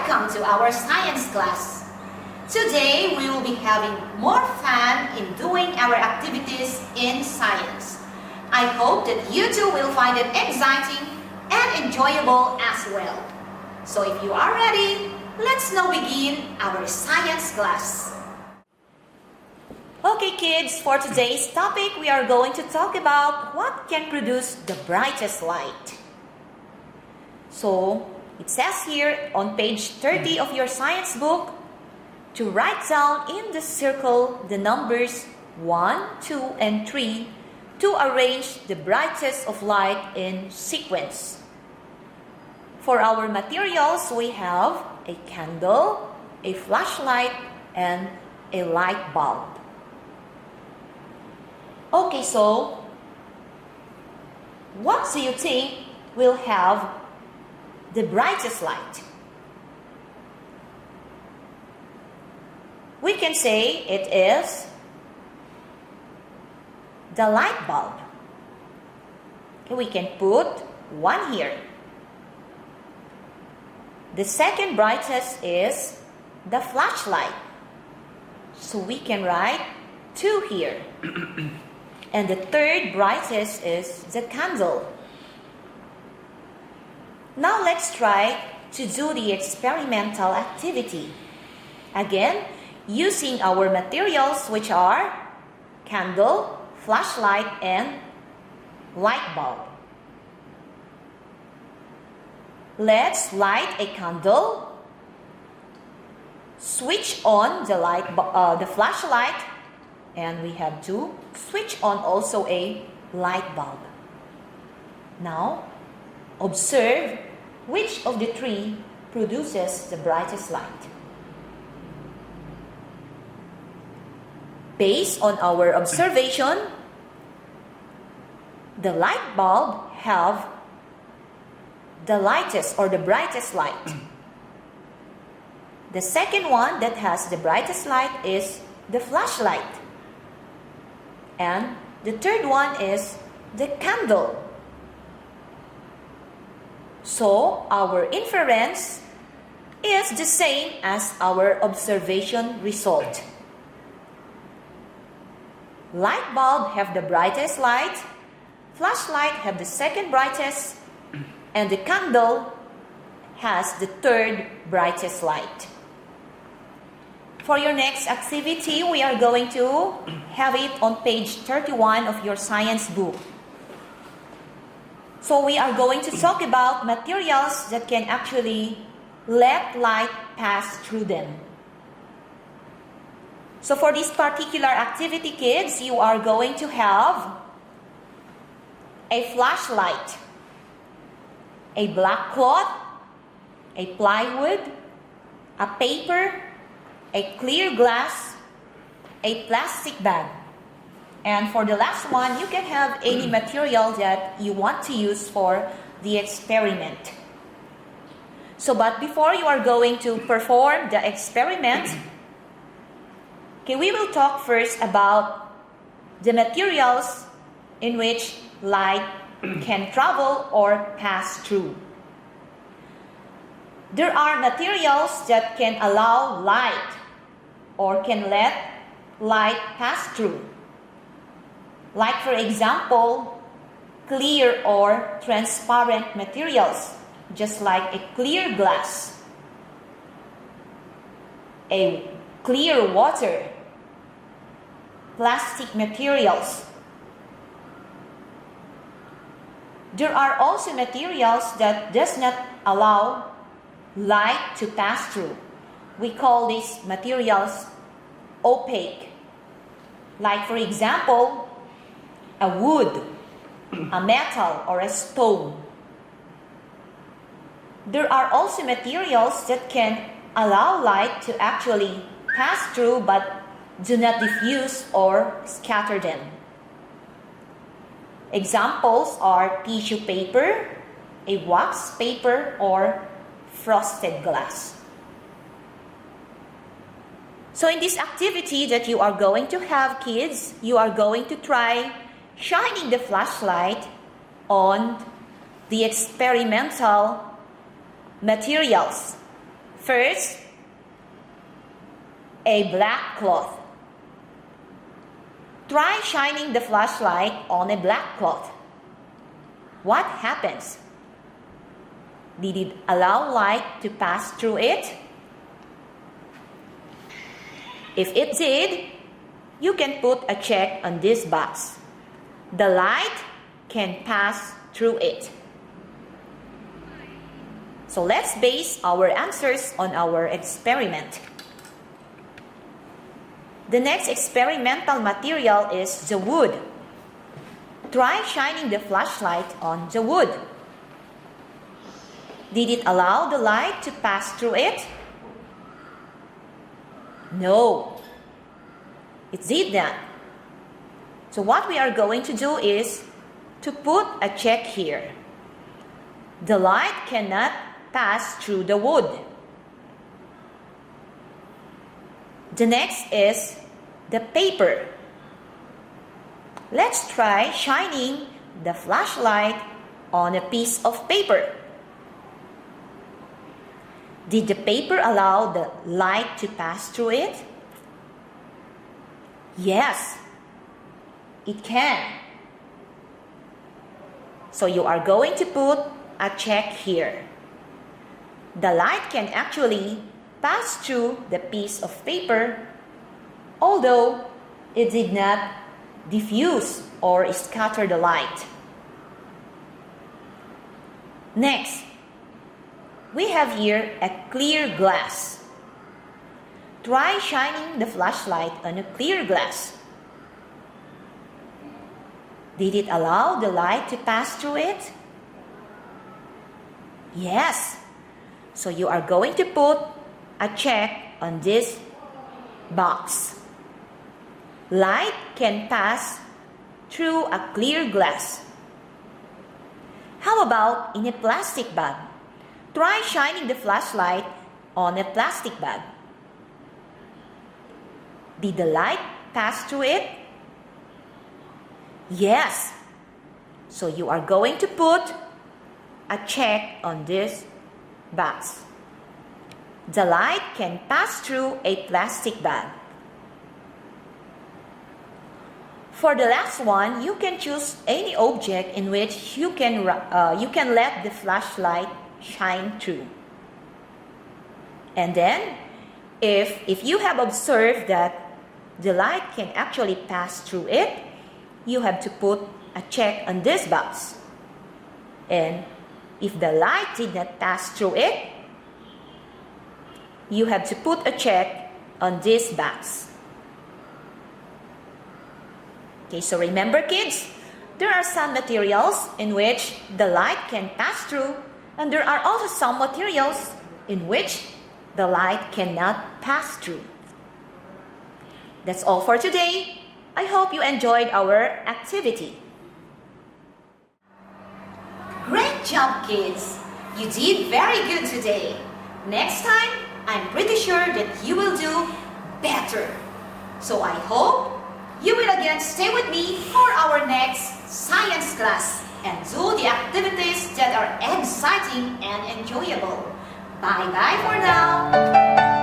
welcome to our science class. Today we will be having more fun in doing our activities in science. I hope that you too will find it exciting and enjoyable as well. So if you are ready, let's now begin our science class. Okay kids, for today's topic we are going to talk about what can produce the brightest light. So it says here on page 30 of your science book to write down in the circle the numbers 1, 2, and 3 to arrange the brightest of light in sequence. For our materials, we have a candle, a flashlight, and a light bulb. Okay, so what do you think will have the brightest light? We can say it is the light bulb. Okay, we can put 1 here. The second brightest is the flashlight. So we can write 2 here. And the third brightest is the candle. Now let's try to do the experimental activity. Again, using our materials which are candle, flashlight, and light bulb. Let's light a candle, switch on the flashlight, and we have to switch on also a light bulb. Now, observe which of the 3 produces the brightest light. Based on our observation, the light bulb have the lightest or the brightest light. The second one that has the brightest light is the flashlight. And the third one is the candle. So our inference is the same as our observation result. Light bulb have the brightest light, flashlight have the second brightest, and the candle has the third brightest light. For your next activity, we are going to have it on page 31 of your science book. So we are going to talk about materials that can actually let light pass through them. So for this particular activity, kids, you are going to have a flashlight, a black cloth, a plywood, a paper, a clear glass, a plastic bag. And for the last one, you can have any material that you want to use for the experiment. So, but before you are going to perform the experiment, okay, we will talk first about the materials in which light can travel or pass through. There are materials that can allow light or can let light pass through. Like for example, clear or transparent materials, just like a clear glass, a clear water, plastic materials. There are also materials that does not allow light to pass through. We call these materials opaque. Like for example, a wood, a metal, or a stone. There are also materials that can allow light to actually pass through but do not diffuse or scatter them. Examples are tissue paper, a wax paper, or frosted glass. So in this activity that you are going to have, kids, you are going to try shining the flashlight on the experimental materials. First, a black cloth. Try shining the flashlight on a black cloth. What happens? Did it allow light to pass through it? If it did, you can put a check on this box. The light can pass through it. So let's base our answers on our experiment. The next experimental material is the wood. Try shining the flashlight on the wood. Did it allow the light to pass through it? No, it did not. So what we are going to do is to put a check here. The light cannot pass through the wood. The next is the paper. Let's try shining the flashlight on a piece of paper. Did the paper allow the light to pass through it? Yes, it can. So you are going to put a check here. The light can actually pass through the piece of paper, although it did not diffuse or scatter the light. Next, we have here a clear glass. Try shining the flashlight on a clear glass. Did it allow the light to pass through it? Yes. So you are going to put a check on this box. Light can pass through a clear glass. How about in a plastic bag? Try shining the flashlight on a plastic bag. Did the light pass through it? Yes. So you are going to put a check on this box. The light can pass through a plastic bag. For the last one, you can choose any object in which you can let the flashlight shine through. And then, if you have observed that the light can actually pass through it, you have to put a check on this box. And if the light did not pass through it, you have to put a check on this box. Okay, so remember kids, there are some materials in which the light can pass through, and there are also some materials in which the light cannot pass through. That's all for today. I hope you enjoyed our activity. Great job, kids! You did very good today. Next time, I'm pretty sure that you will do better. So I hope you will again stay with me for our next science class and do the activities that are exciting and enjoyable. Bye-bye for now.